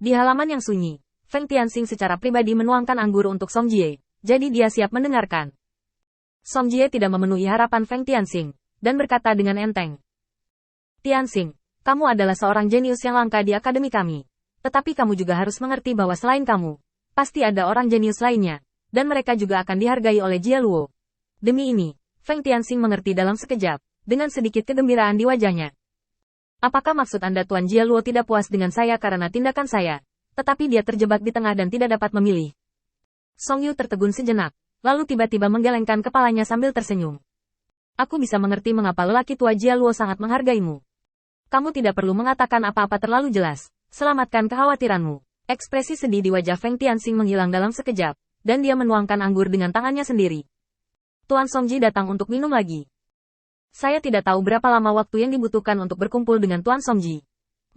Di halaman yang sunyi, Feng Tianxing secara pribadi menuangkan anggur untuk Song Jie, jadi dia siap mendengarkan. Song Jie tidak memenuhi harapan Feng Tianxing, dan berkata dengan enteng. Tianxing, kamu adalah seorang jenius yang langka di akademi kami. Tetapi kamu juga harus mengerti bahwa selain kamu, pasti ada orang jenius lainnya, dan mereka juga akan dihargai oleh Jie Luo. Demi ini, Feng Tianxing mengerti dalam sekejap, dengan sedikit kegembiraan di wajahnya. Apakah maksud Anda Tuan Jie Luo tidak puas dengan saya karena tindakan saya, tetapi dia terjebak di tengah dan tidak dapat memilih? Song Yu tertegun sejenak, lalu tiba-tiba menggelengkan kepalanya sambil tersenyum. Aku bisa mengerti mengapa lelaki tua Jie Luo sangat menghargaimu. Kamu tidak perlu mengatakan apa-apa terlalu jelas, selamatkan kekhawatiranmu. Ekspresi sedih di wajah Feng Tianxing menghilang dalam sekejap, dan dia menuangkan anggur dengan tangannya sendiri. Tuan Song Ji datang untuk minum lagi. Saya tidak tahu berapa lama waktu yang dibutuhkan untuk berkumpul dengan Tuan Song Ji.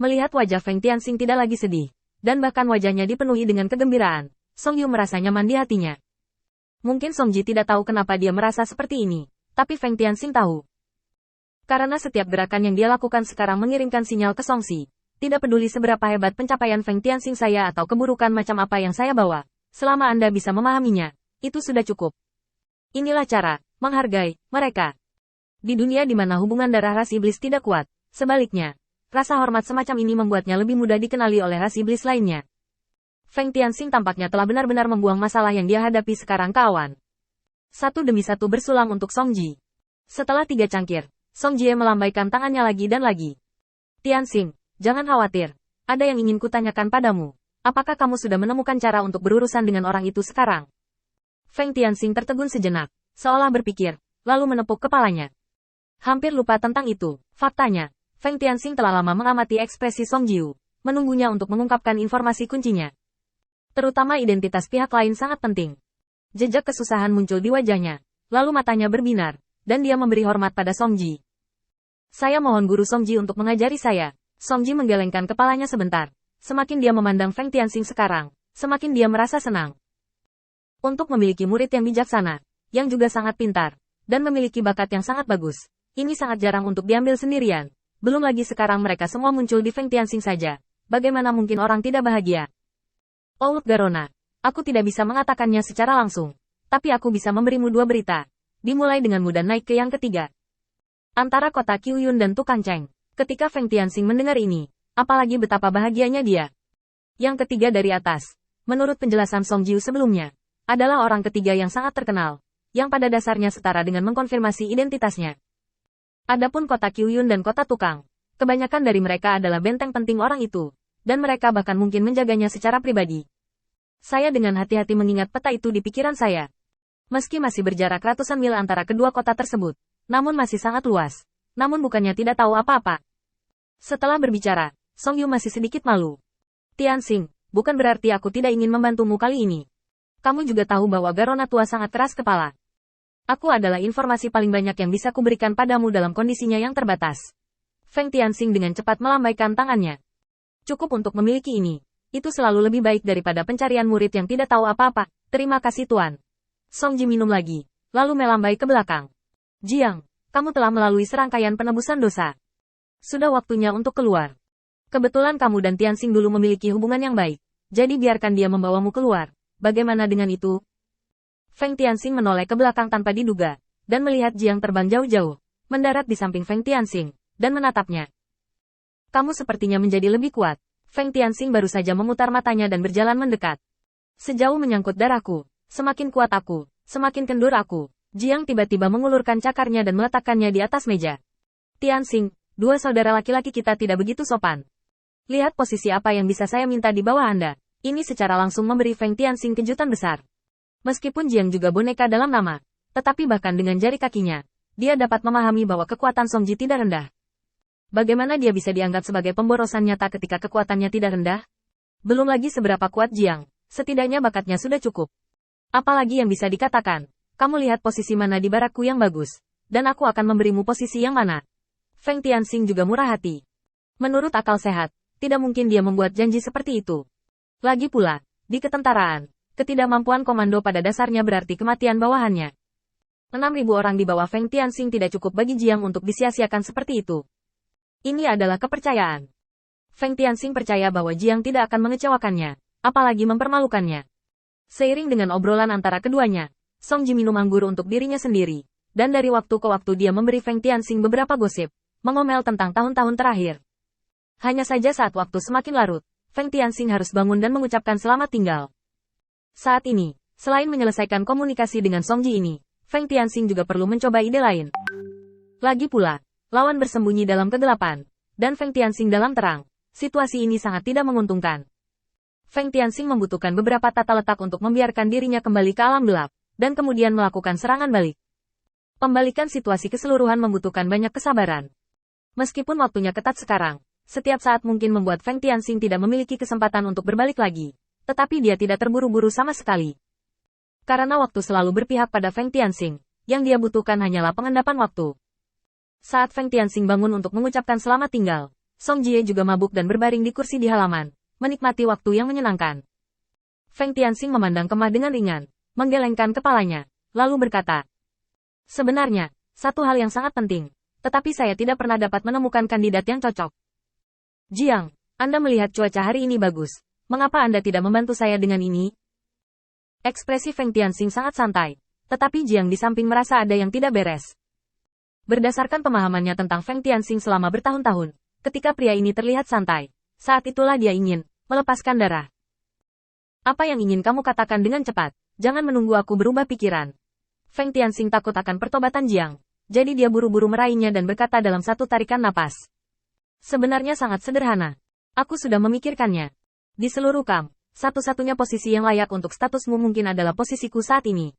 Melihat wajah Feng Tianxing tidak lagi sedih, dan bahkan wajahnya dipenuhi dengan kegembiraan, Song Yu merasa nyaman di hatinya. Mungkin Song Ji tidak tahu kenapa dia merasa seperti ini, tapi Feng Tianxing tahu. Karena setiap gerakan yang dia lakukan sekarang mengirimkan sinyal ke Song Si. Tidak peduli seberapa hebat pencapaian Feng Tianxing saya atau keburukan macam apa yang saya bawa, selama Anda bisa memahaminya, itu sudah cukup. Inilah cara menghargai mereka. Di dunia di mana hubungan darah ras iblis tidak kuat, sebaliknya, rasa hormat semacam ini membuatnya lebih mudah dikenali oleh ras iblis lainnya. Feng Tianxing tampaknya telah benar-benar membuang masalah yang dia hadapi sekarang ke awan. Satu demi satu bersulang untuk Song Ji. Setelah 3 cangkir, Song Jie melambaikan tangannya lagi dan lagi. Tianxing, jangan khawatir. Ada yang ingin kutanyakan padamu. Apakah kamu sudah menemukan cara untuk berurusan dengan orang itu sekarang? Feng Tianxing tertegun sejenak, seolah berpikir, lalu menepuk kepalanya. Hampir lupa tentang itu. Faktanya, Feng Tianxing telah lama mengamati ekspresi Song Jiu, menunggunya untuk mengungkapkan informasi kuncinya. Terutama identitas pihak lain sangat penting. Jejak kesusahan muncul di wajahnya, lalu matanya berbinar, dan dia memberi hormat pada Song Ji. Saya mohon guru Song Ji untuk mengajari saya. Song Ji menggelengkan kepalanya sebentar. Semakin dia memandang Feng Tianxing sekarang, semakin dia merasa senang. Untuk memiliki murid yang bijaksana, yang juga sangat pintar, dan memiliki bakat yang sangat bagus, ini sangat jarang untuk diambil sendirian. Belum lagi sekarang mereka semua muncul di Feng Tianxing saja. Bagaimana mungkin orang tidak bahagia? Oh Garona, aku tidak bisa mengatakannya secara langsung. Tapi aku bisa memberimu 2 berita. Dimulai denganmu dan naik ke yang ketiga. Antara kota Qiuyun dan Tukang Cheng. Ketika Feng Tianxing mendengar ini, apalagi betapa bahagianya dia. Yang ketiga dari atas, menurut penjelasan Song Jiu sebelumnya, adalah orang ketiga yang sangat terkenal, yang pada dasarnya setara dengan mengkonfirmasi identitasnya. Adapun kota Qiuyun dan kota Tukang, kebanyakan dari mereka adalah benteng penting orang itu, dan mereka bahkan mungkin menjaganya secara pribadi. Saya dengan hati-hati mengingat peta itu di pikiran saya. Meski masih berjarak ratusan mil antara kedua kota tersebut, namun masih sangat luas. Namun bukannya tidak tahu apa-apa. Setelah berbicara, Song Yu masih sedikit malu. Tianxing, bukan berarti aku tidak ingin membantumu kali ini. Kamu juga tahu bahwa Garona tua sangat keras kepala. Aku adalah informasi paling banyak yang bisa kuberikan padamu dalam kondisinya yang terbatas. Feng Tianxing dengan cepat melambaikan tangannya. Cukup untuk memiliki ini. Itu selalu lebih baik daripada pencarian murid yang tidak tahu apa-apa. Terima kasih Tuan. Song Ji minum lagi, lalu melambai ke belakang. Jiang, kamu telah melalui serangkaian penebusan dosa. Sudah waktunya untuk keluar. Kebetulan kamu dan Tianxing dulu memiliki hubungan yang baik, jadi biarkan dia membawamu keluar. Bagaimana dengan itu? Feng Tianxing menoleh ke belakang tanpa diduga, dan melihat Jiang terbang jauh-jauh, mendarat di samping Feng Tianxing, dan menatapnya. Kamu sepertinya menjadi lebih kuat. Feng Tianxing baru saja memutar matanya dan berjalan mendekat. Sejauh menyangkut darahku, semakin kuat aku, semakin kendur aku. Jiang tiba-tiba mengulurkan cakarnya dan meletakkannya di atas meja. Tianxing, 2 saudara laki-laki kita tidak begitu sopan. Lihat posisi apa yang bisa saya minta di bawah Anda. Ini secara langsung memberi Feng Tianxing kejutan besar. Meskipun Jiang juga boneka dalam nama, tetapi bahkan dengan jari kakinya, dia dapat memahami bahwa kekuatan Song Ji tidak rendah. Bagaimana dia bisa dianggap sebagai pemborosan nyata ketika kekuatannya tidak rendah? Belum lagi seberapa kuat Jiang, setidaknya bakatnya sudah cukup. Apalagi yang bisa dikatakan, kamu lihat posisi mana di barakku yang bagus, dan aku akan memberimu posisi yang mana. Feng Tianxing juga murah hati. Menurut akal sehat, tidak mungkin dia membuat janji seperti itu. Lagi pula, di ketentaraan, ketidakmampuan komando pada dasarnya berarti kematian bawahannya. 6.000 orang di bawah Feng Tianxing tidak cukup bagi Jiang untuk disia-siakan seperti itu. Ini adalah kepercayaan. Feng Tianxing percaya bahwa Jiang tidak akan mengecewakannya, apalagi mempermalukannya. Seiring dengan obrolan antara keduanya, Song Ji minum anggur untuk dirinya sendiri, dan dari waktu ke waktu dia memberi Feng Tianxing beberapa gosip, mengomel tentang tahun-tahun terakhir. Hanya saja saat waktu semakin larut, Feng Tianxing harus bangun dan mengucapkan selamat tinggal. Saat ini, selain menyelesaikan komunikasi dengan Song Ji ini, Feng Tianxing juga perlu mencoba ide lain. Lagi pula, lawan bersembunyi dalam kegelapan, dan Feng Tianxing dalam terang. Situasi ini sangat tidak menguntungkan. Feng Tianxing membutuhkan beberapa tata letak untuk membiarkan dirinya kembali ke alam gelap, dan kemudian melakukan serangan balik. Pembalikan situasi keseluruhan membutuhkan banyak kesabaran. Meskipun waktunya ketat sekarang, setiap saat mungkin membuat Feng Tianxing tidak memiliki kesempatan untuk berbalik lagi, tetapi dia tidak terburu-buru sama sekali. Karena waktu selalu berpihak pada Feng Tianxing, yang dia butuhkan hanyalah pengendapan waktu. Saat Feng Tianxing bangun untuk mengucapkan selamat tinggal, Song Jie juga mabuk dan berbaring di kursi di halaman, menikmati waktu yang menyenangkan. Feng Tianxing memandang kemah dengan ringan, menggelengkan kepalanya, lalu berkata, "Sebenarnya, satu hal yang sangat penting, tetapi saya tidak pernah dapat menemukan kandidat yang cocok. Jiang, Anda melihat cuaca hari ini bagus, mengapa Anda tidak membantu saya dengan ini?" Ekspresi Feng Tianxing sangat santai, tetapi Jiang di samping merasa ada yang tidak beres. Berdasarkan pemahamannya tentang Feng Tianxing selama bertahun-tahun, ketika pria ini terlihat santai, saat itulah dia ingin melepaskan darah. "Apa yang ingin kamu katakan dengan cepat? Jangan menunggu aku berubah pikiran." Feng Tianxing takut akan pertobatan Jiang, jadi dia buru-buru meraihnya dan berkata dalam satu tarikan napas. "Sebenarnya sangat sederhana. Aku sudah memikirkannya. Di seluruh kamp, satu-satunya posisi yang layak untuk statusmu mungkin adalah posisiku saat ini.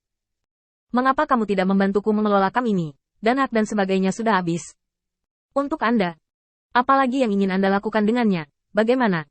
Mengapa kamu tidak membantuku mengelola kamp ini, dan hak dan sebagainya sudah habis? Untuk Anda. Apalagi yang ingin Anda lakukan dengannya, bagaimana?"